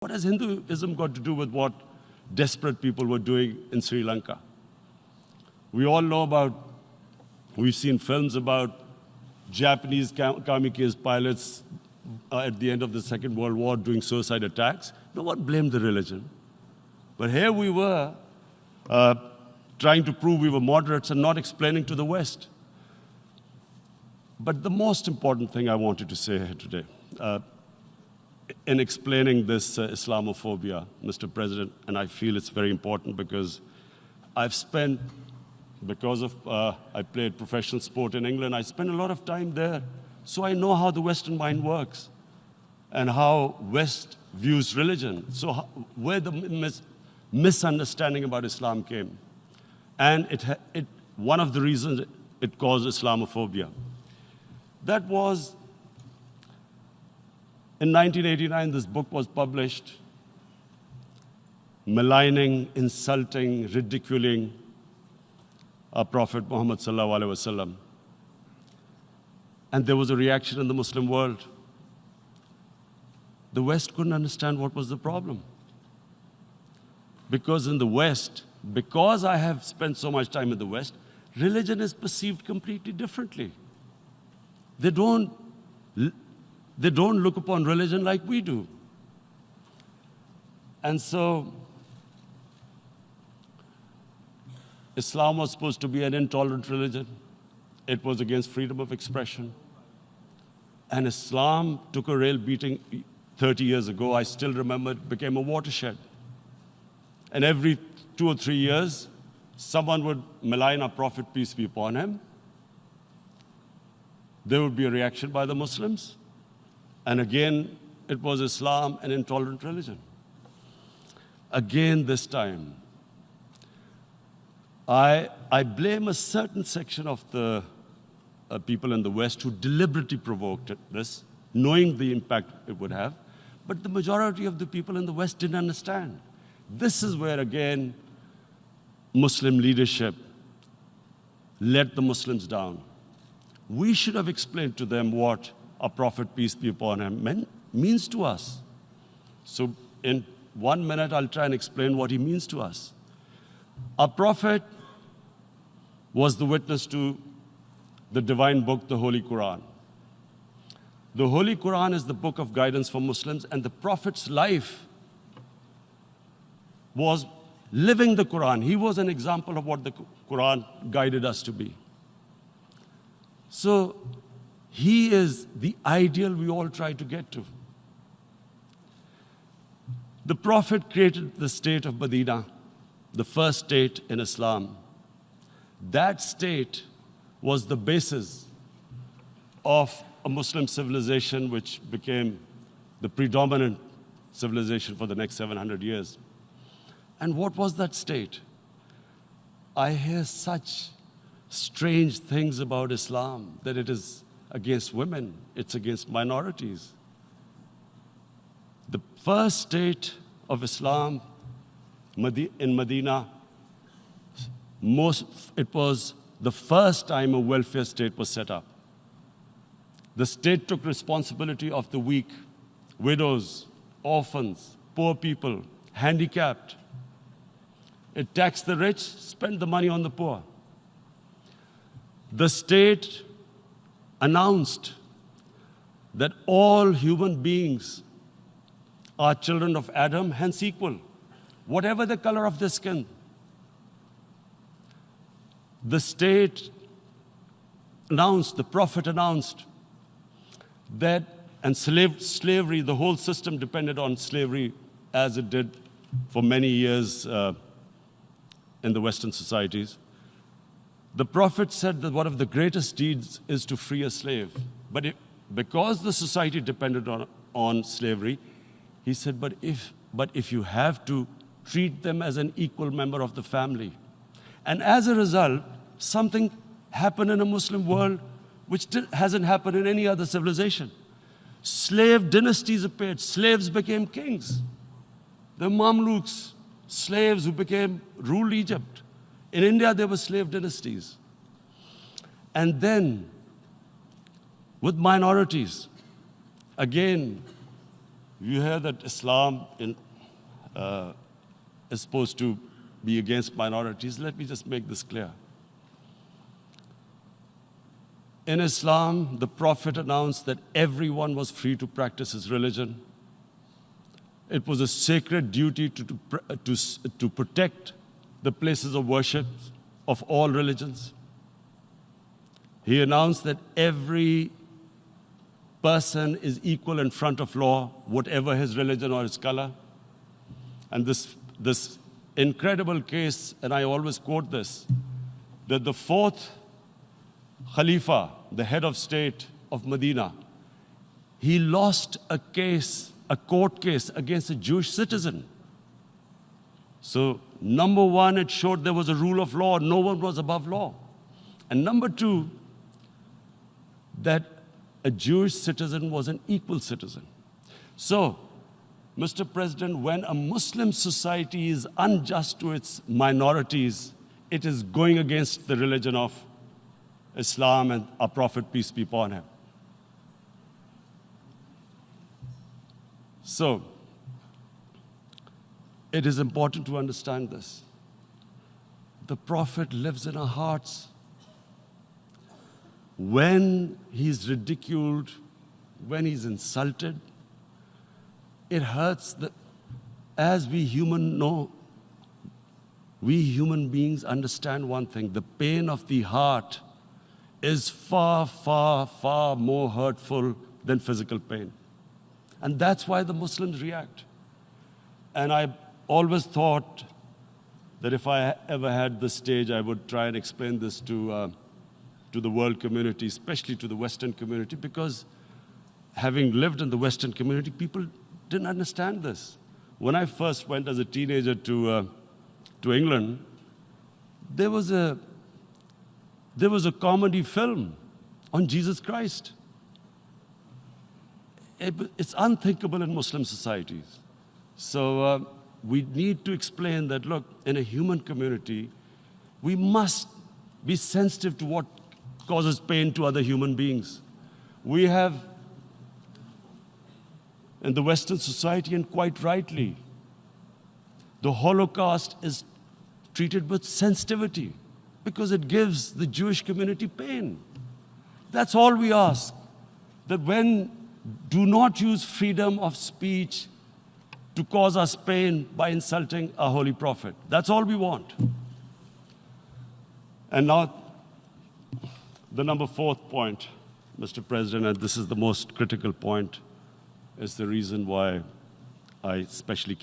What has Hinduism got to do with what desperate people were doing in Sri Lanka? We all know about, we've seen films about Japanese kamikaze pilots at the end of the Second World War doing suicide attacks. No one blamed the religion. But here we were trying to prove we were moderates and not explaining to the West. But the most important thing I wanted to say here today, in explaining this Islamophobia, Mr. President, and I feel it's very important because I've spent, because of I played professional sport in England, I spent a lot of time there. So I know how the Western mind works and how West views religion. So where the misunderstanding about Islam came. And one of the reasons it caused Islamophobia. That was, in 1989, this book was published, maligning, insulting, ridiculing our Prophet Muhammad sallallahu alaihi wasallam. And there was a reaction in the Muslim world. The West couldn't understand what was the problem. Because in the West, because I have spent so much time in the West, religion is perceived completely differently. They don't look upon religion like we do. And so, Islam was supposed to be an intolerant religion. It was against freedom of expression. And Islam took a real beating 30 years ago. I still remember it became a watershed. And every 2 or 3 years, someone would malign our Prophet, peace be upon him. There would be a reaction by the Muslims. And again, it was Islam, an intolerant religion. Again, this time, I blame a certain section of the people in the West who deliberately provoked this, knowing the impact it would have. But the majority of the people in the West didn't understand. This is where, again, Muslim leadership let the Muslims down. We should have explained to them what our Prophet, peace be upon him, means to us. So in 1 minute, I'll try and explain what he means to us. Our Prophet was the witness to the divine book, the Holy Quran. The Holy Quran is the book of guidance for Muslims, and the Prophet's life was living the Quran. He was an example of what the Quran guided us to be. So he is the ideal we all try to get to. The Prophet created the state of Medina, the first state in Islam. That state was the basis of a Muslim civilization which became the predominant civilization for the next 700 years. And what was that state? I hear such strange things about Islam, that it is against women, it's against minorities. The first state of Islam in Medina, it was the first time a welfare state was set up. The state took responsibility of the weak, widows, orphans, poor people, handicapped. It taxed the rich, spent the money on the poor. The state announced that all human beings are children of Adam, hence equal, whatever the color of their skin. The state announced, the Prophet announced that, and slavery, the whole system depended on slavery as it did for many years in the Western societies. The Prophet said that one of the greatest deeds is to free a slave. But because the society depended on slavery, he said, but if you have to, treat them as an equal member of the family. And as a result, something happened in a Muslim world which hasn't happened in any other civilization. Slave dynasties appeared. Slaves became kings. The Mamluks, slaves who ruled Egypt. In India, there were slave dynasties. And then, with minorities, again, You hear that Islam is supposed to be against minorities. Let me just make this clear. In Islam, the Prophet announced that everyone was free to practice his religion. It was a sacred duty to protect the places of worship of all religions. He announced that every person is equal in front of law, whatever his religion or his color. And this incredible case, and I always quote this, that the fourth Khalifa, the head of state of Medina, he lost a court case against a Jewish citizen. So, number one, it showed there was a rule of law, no one was above law. And number two, that a Jewish citizen was an equal citizen. So, Mr. President, when a Muslim society is unjust to its minorities, it is going against the religion of Islam and our Prophet, peace be upon him. So, it is important to understand this. The Prophet lives in our hearts. When he's ridiculed, when he's insulted, it hurts. As we human beings understand one thing: the pain of the heart is far, far, far more hurtful than physical pain. And that's why the Muslims react. And I always thought that if I ever had this stage, I would try and explain this to the world community, especially to the Western community, because having lived in the Western community, people didn't understand this. When I first went as a teenager to England, there was a comedy film on Jesus Christ. It's unthinkable in Muslim societies. So we need to explain that, look, in a human community, we must be sensitive to what causes pain to other human beings. We have, in the Western society, and quite rightly, the Holocaust is treated with sensitivity because it gives the Jewish community pain. That's all we ask. That do not use freedom of speech to cause us pain by insulting our holy prophet. That's all we want. And now, the number fourth point, Mr. President, and this is the most critical point, is the reason why I especially